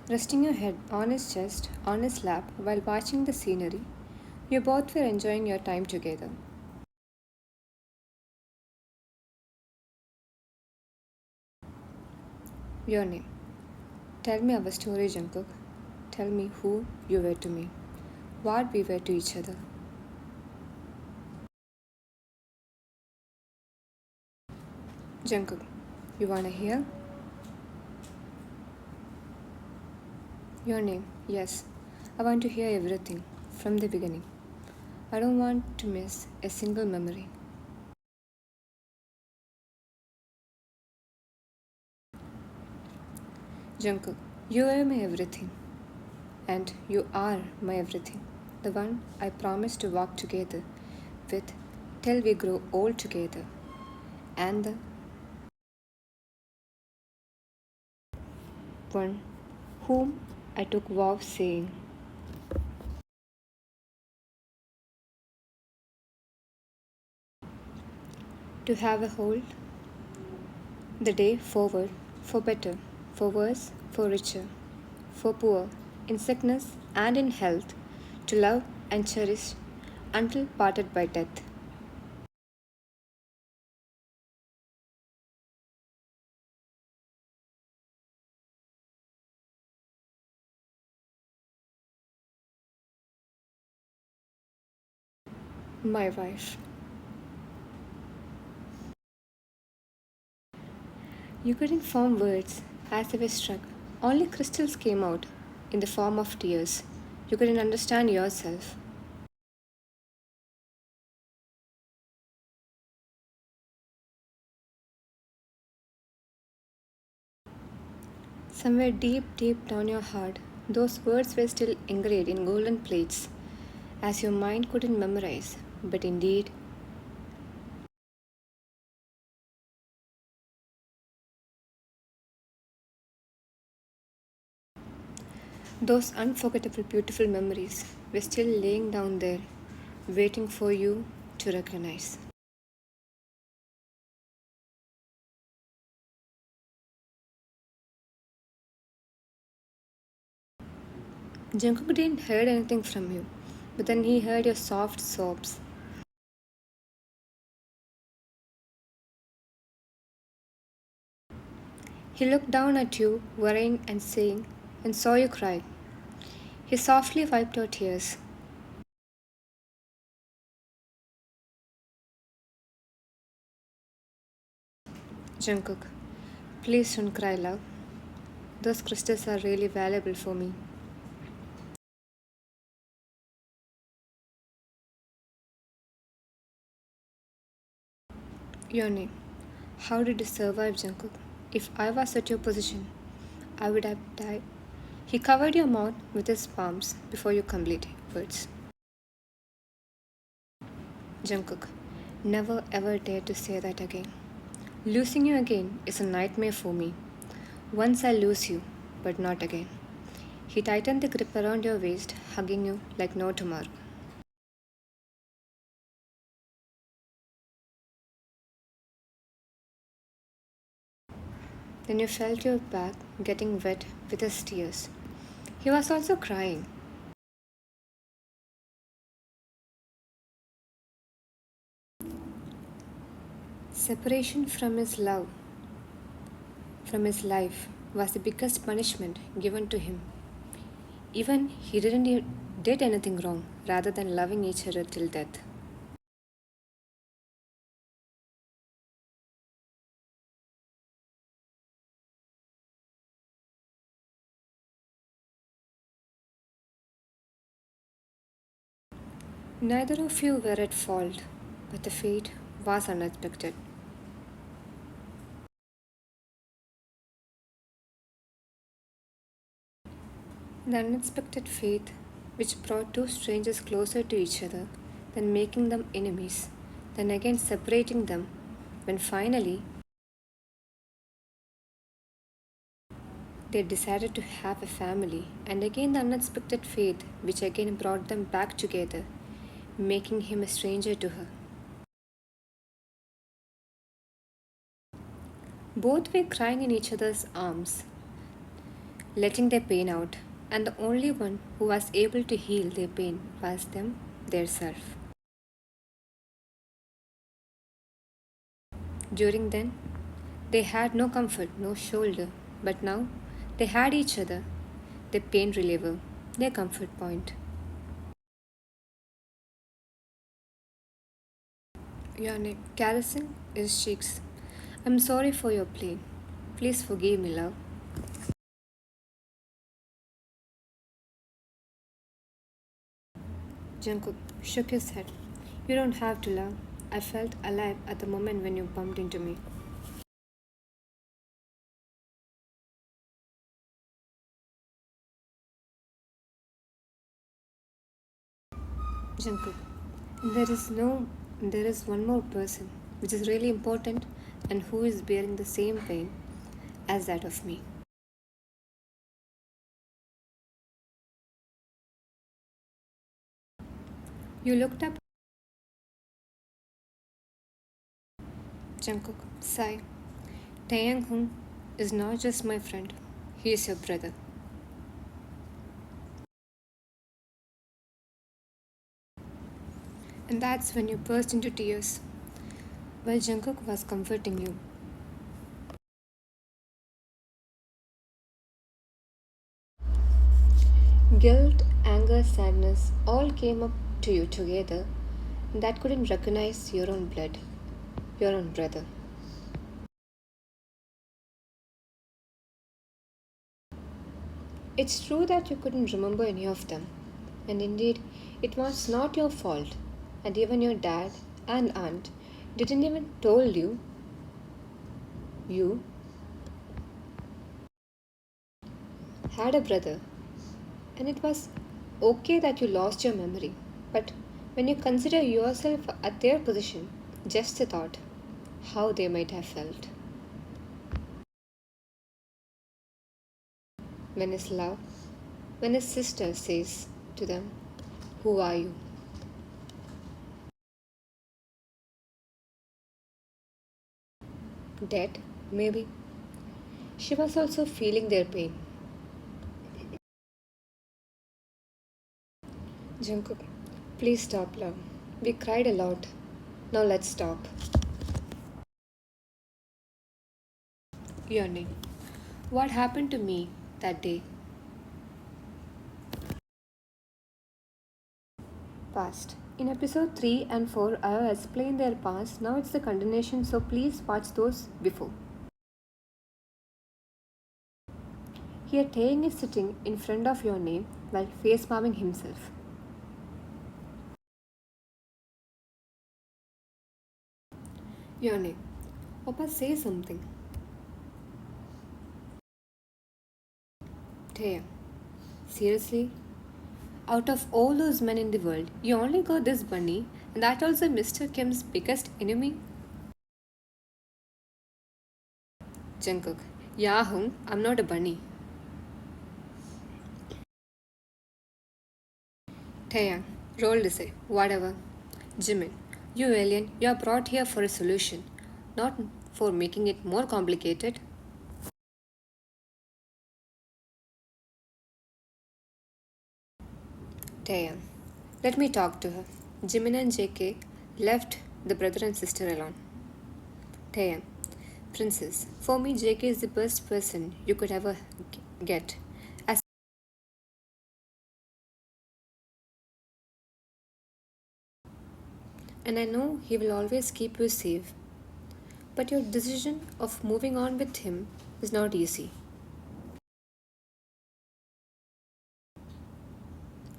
Resting your head on his chest, on his lap, while watching the scenery, you both were enjoying your time together. Your name. Tell me our story, Jungkook. Tell me who you were to me, what we were to each other. Jungkook, you wanna hear? Your name. Yes, I want to hear everything from the beginning. I don't want to miss a single memory. Jungkook, you are my everything, and you are my everything. The one I promised to walk together with till we grow old together, and the one whom I took vows saying to have a hold the day forward for better, for worse, for richer, for poor, in sickness and in health, to love and cherish until parted by death. My wife. You couldn't form words as they were struck. Only crystals came out in the form of tears. You couldn't understand yourself. Somewhere deep, deep down your heart, those words were still engraved in golden plates, as your mind couldn't memorize. But indeed, those unforgettable, beautiful memories were still laying down there, waiting for you to recognize. Jungkook didn't hear anything from you, but then he heard your soft sobs. He looked down at you, worrying and saying, and saw you cry. He softly wiped your tears. Jungkook, please don't cry, love. Those crystals are really valuable for me. Your name. How did you survive, Jungkook? If I was at your position, I would have died. He covered your mouth with his palms before you complete words. Jungkook, never ever dare to say that again. Losing you again is a nightmare for me. Once I lose you, but not again. He tightened the grip around your waist, hugging you like no tomorrow. Then you felt your back getting wet with his tears. He was also crying. Separation from his love, from his life, was the biggest punishment given to him. Even he didn't did anything wrong, rather than loving each other till death. Neither of you were at fault, but the fate was unexpected. The unexpected fate which brought two strangers closer to each other, then making them enemies, then again separating them, when finally they decided to have a family, and again the unexpected fate which again brought them back together, making him a stranger to her. Both were crying in each other's arms. letting their pain out, and the only one who was able to heal their pain was them, their self. During then, they had no comfort, no shoulder, but now they had each other, their pain reliever, their comfort point. Your name, caressing his cheeks. I'm sorry for your pain. Please forgive me, love. Jungkook shook his head. You don't have to, love. I felt alive at the moment when you bumped into me. Jungkook, there is one more person, which is really important, and who is bearing the same pain as that of me. You looked up, Jungkook. Sigh. Taeyang Hung is not just my friend. He is your brother. And that's when you burst into tears. While Jungkook was comforting you. Guilt, anger, sadness all came up to you together that couldn't recognize your own blood, your own brother. It's true that you couldn't remember any of them, and indeed, it was not your fault, and even your dad and aunt didn't even told you had a brother, and it was okay that you lost your memory. But when you consider yourself at their position, just a thought how they might have felt. When his love, when his sister says to them, who are you? Dead, maybe. She was also feeling their pain. Jungkook, please stop, love. We cried a lot. Now let's stop. Yearning. What happened to me that day? Past. In episode 3 and 4, I have explained their past. Now it's the continuation, so please watch those before. Here, Taeyang is sitting in front of your name while face palming himself. Your name. Papa, say something. Taeyang. Seriously? Out of all those men in the world, you only got this bunny, and that also Mr. Kim's biggest enemy? Jungkook. Yeah, Hung, I'm not a bunny. Taeyang. Roll to say, whatever. Jimin. You alien, you are brought here for a solution, not for making it more complicated. Taeyang. Let me talk to her. Jimin and JK left the brother and sister alone. Taeyang. Princess, for me, JK is the best person you could ever get. As and I know he will always keep you safe. But your decision of moving on with him is not easy.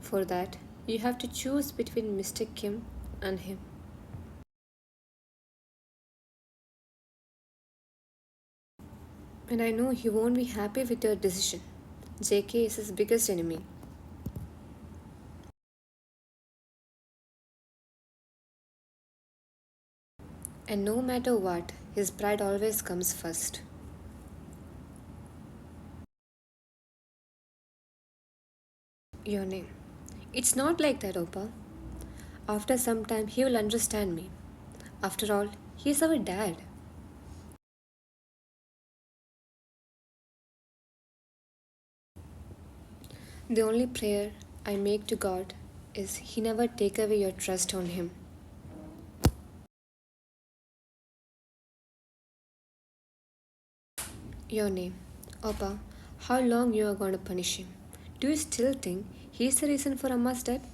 For that, you have to choose between Mr. Kim and him. And I know he won't be happy with your decision. JK is his biggest enemy. And no matter what, his pride always comes first. Your name. It's not like that, Opa. After some time, he will understand me. After all, he is our dad. The only prayer I make to God is He never take away your trust on Him. Your name. Opa, how long you are going to punish him? Do you still think he's the reason for Amma's death?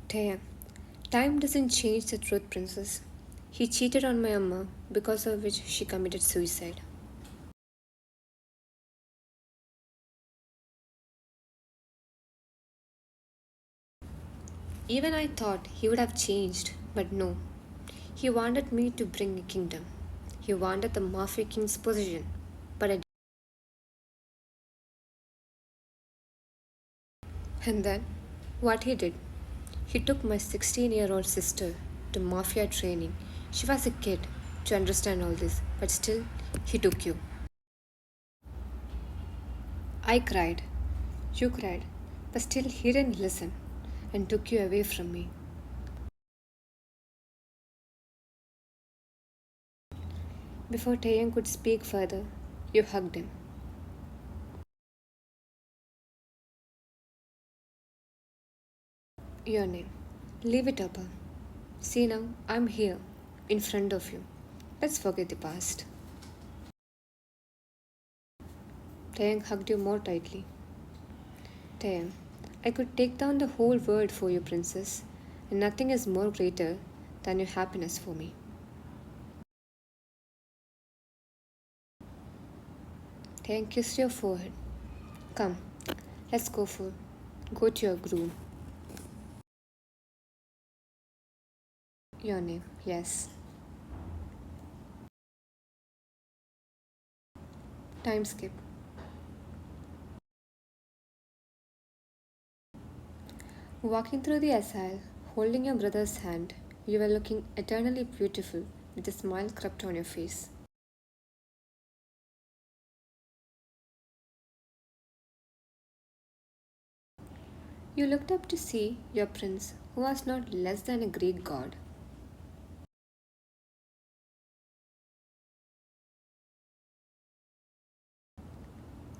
Taya, time doesn't change the truth, princess. He cheated on my Amma, because of which she committed suicide. Even I thought he would have changed, but no. He wanted me to bring a kingdom. He wanted the Mafia king's position, but I. And then, what he did? He took my 16-year-old sister to Mafia training. She was a kid to understand all this, but still, he took you. I cried. You cried. But still, he didn't listen and took you away from me. Before Taeyang could speak further, you hugged him. Your name. Leave it up. See now, I'm here, in front of you. Let's forget the past. Taeyang hugged you more tightly. Taeyang, I could take down the whole world for you, princess, and nothing is more greater than your happiness for me. Taeyang kissed your forehead. Come, let's go to your groom. Your name, yes. Time skip. Walking through the asile, holding your brother's hand, you were looking eternally beautiful with a smile crept on your face. You looked up to see your prince, who was not less than a Greek god.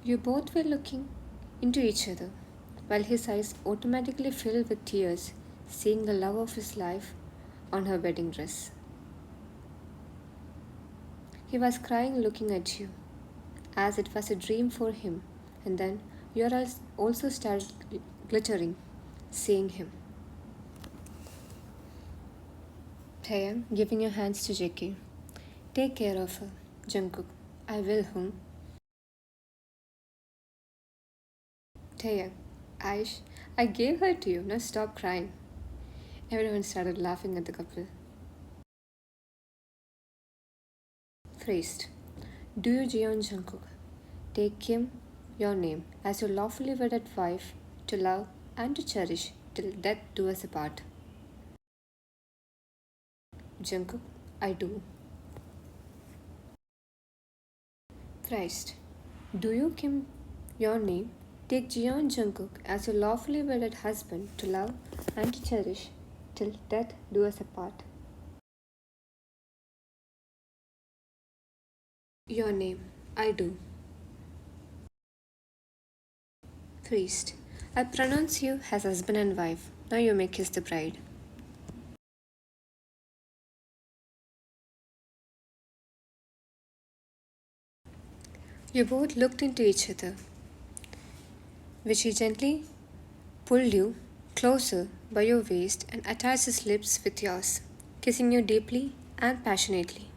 You both were looking into each other, while his eyes automatically filled with tears, seeing the love of his life on her wedding dress. He was crying looking at you, as it was a dream for him, and then your eyes also started glittering, seeing him. Taeyang, giving your hands to Jackie. Take care of her, Jungkook. I will home. Taeyang, Aish, I gave her to you. Now stop crying. Everyone started laughing at the couple. Phrased. Do you, Jeon Jungkook, take him, your name, as your lawfully wedded wife, to love and to cherish till death do us apart. Jungkook, I do. Christ. Do you, Kim, your name, take Jeon Jungkook as your lawfully wedded husband to love and to cherish till death do us apart. Your name, I do. Priest. I pronounce you as husband and wife. Now you may kiss the bride. You both looked into each other, which he gently pulled you closer by your waist and attached his lips with yours, kissing you deeply and passionately.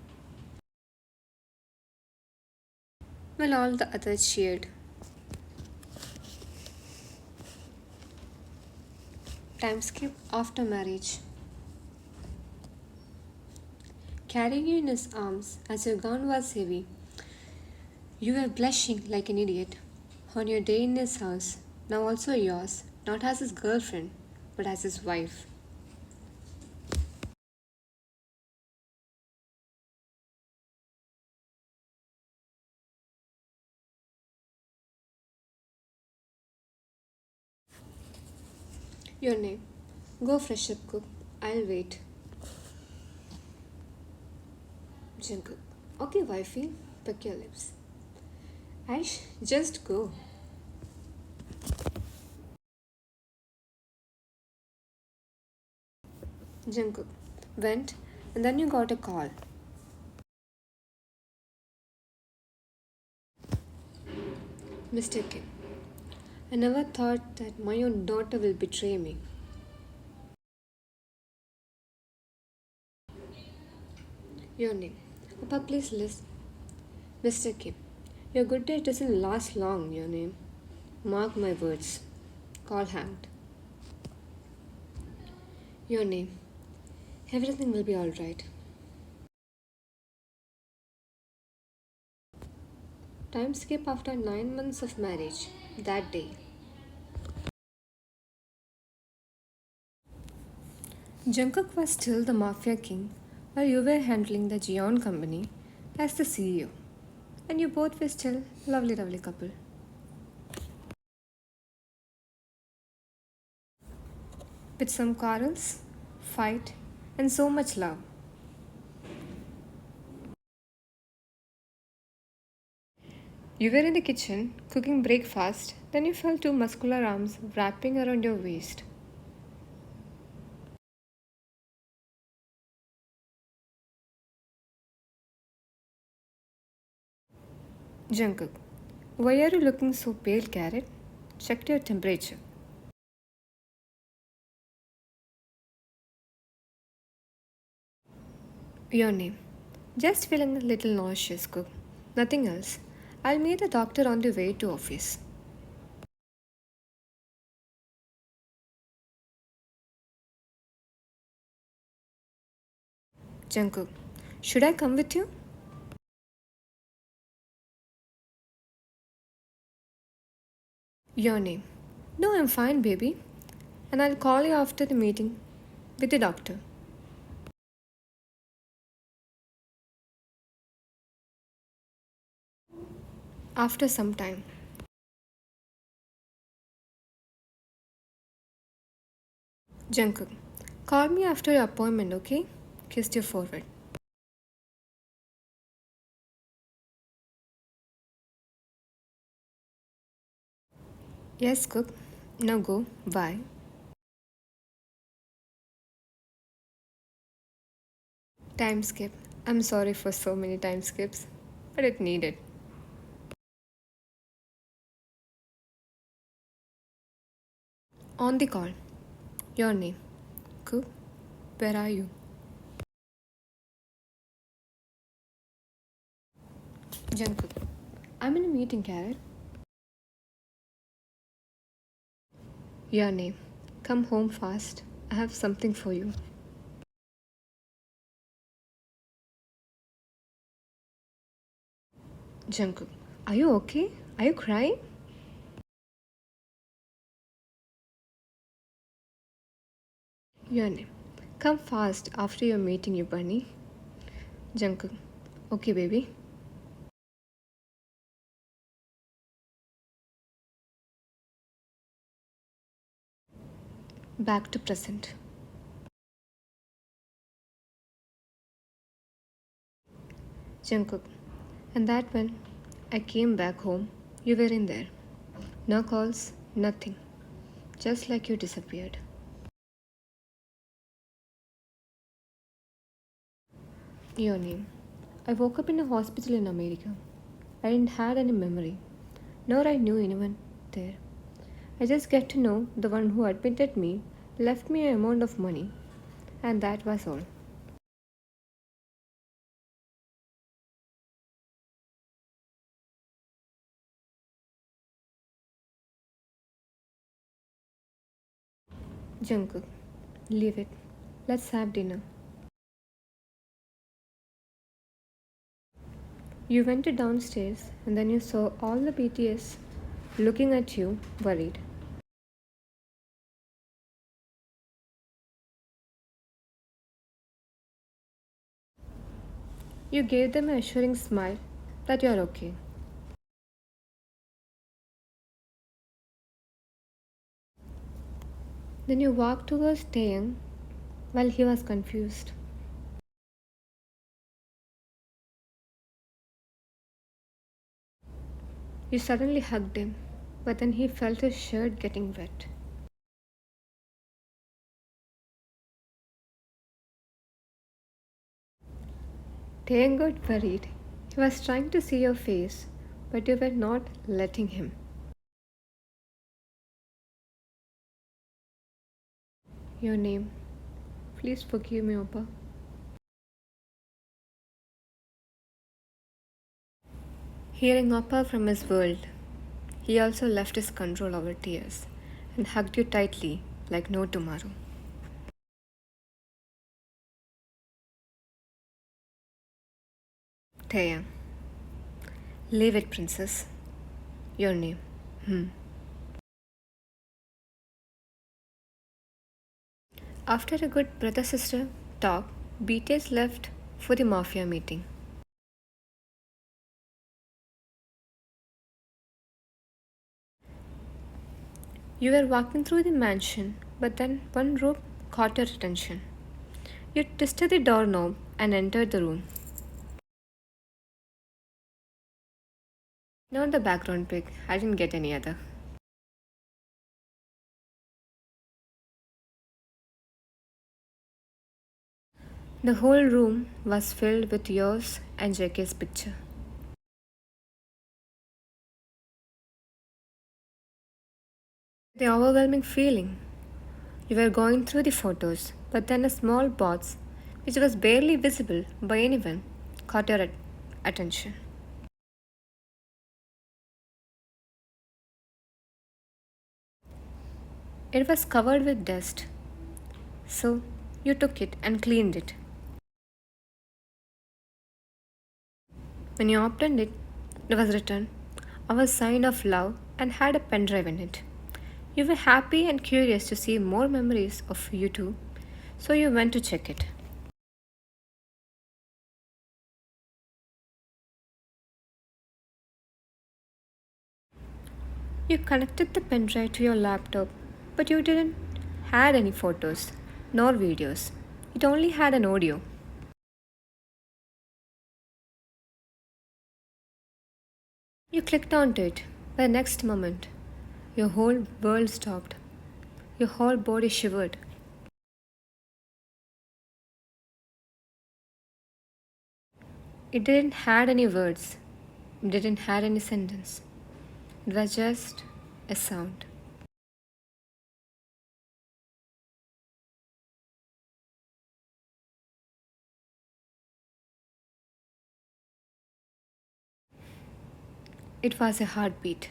While all the others cheered. Time skip after marriage. Carrying you in his arms as your gown was heavy, you were blushing like an idiot on your day in his house, now also yours, not as his girlfriend, but as his wife. Your name. Go fresh up, cook. I'll wait. Jungkook. Okay, wifey, pick your lips. Aish, just go. Jungkook went, and then you got a call. Mr. Kim, I never thought that my own daughter will betray me. Your name. Papa, please listen. Mr. Kim, your good day doesn't last long, your name. Mark my words. Call hanged. Your name. Everything will be alright. Time skip after 9 months of marriage. That day. Jungkook was still the mafia king while you were handling the Gion company as the CEO. And you both were still lovely, lovely couple. With some quarrels, fight, and so much love. You were in the kitchen cooking breakfast, then you felt two muscular arms wrapping around your waist. Jungkook, why are you looking so pale, Carrot? Checked your temperature. Your name. Just feeling a little nauseous, Cook. Nothing else. I'll meet the doctor on the way to office. Jungkook, should I come with you? Your name. No, I'm fine, baby. And I'll call you after the meeting with the doctor. After some time. Jungkook, call me after your appointment, okay? Kissed your forehead. Yes, Cook. Now go. Bye. Time skip. I'm sorry for so many time skips, but it needed. On the call. Your name. Cook. Where are you? Jungkook. I'm in a meeting, Carrot. Your name. Come home fast. I have something for you. Jungkook. Are you okay? Are you crying? Your name. Come fast after your meeting, you bunny. Jungkook. Okay, baby. Back to present. Jungkook. And that when I came back home, you were in there. No calls, nothing. Just like you disappeared. Your name. I woke up in a hospital in America. I didn't had any memory, nor I knew anyone there. I just get to know the one who admitted me left me an amount of money, and that was all. Jungkook, leave it. Let's have dinner. You went to downstairs and then you saw all the BTS looking at you, worried. You gave them an assuring smile that you're okay. Then you walked towards Taeyang while he was confused. You suddenly hugged him, but then he felt his shirt getting wet. Tayan got worried. He was trying to see your face, but you were not letting him. Your name. Please forgive me, Opa. Hearing Opa from his world, he also left his control over tears and hugged you tightly like no tomorrow. Taeyang. Leave it, princess. Your name. After a good brother sister talk, BTS left for the mafia meeting. You were walking through the mansion, but then one rope caught your attention. You twisted the doorknob and entered the room. Not the background pic, I didn't get any other. The whole room was filled with yours and JK's picture. The overwhelming feeling. You were going through the photos, but then a small box, which was barely visible by anyone, caught your attention. It was covered with dust, so you took it and cleaned it. When you opened it, it was written, "Our sign of love," and had a pen drive in it. You were happy and curious to see more memories of you two, so you went to check it. You connected the pen drive to your laptop, but you didn't had any photos nor videos. It only had an audio. You clicked onto it. By the next moment, your whole world stopped. Your whole body shivered. It didn't had any words. It didn't had any sentence. It was just a sound. It was a heartbeat.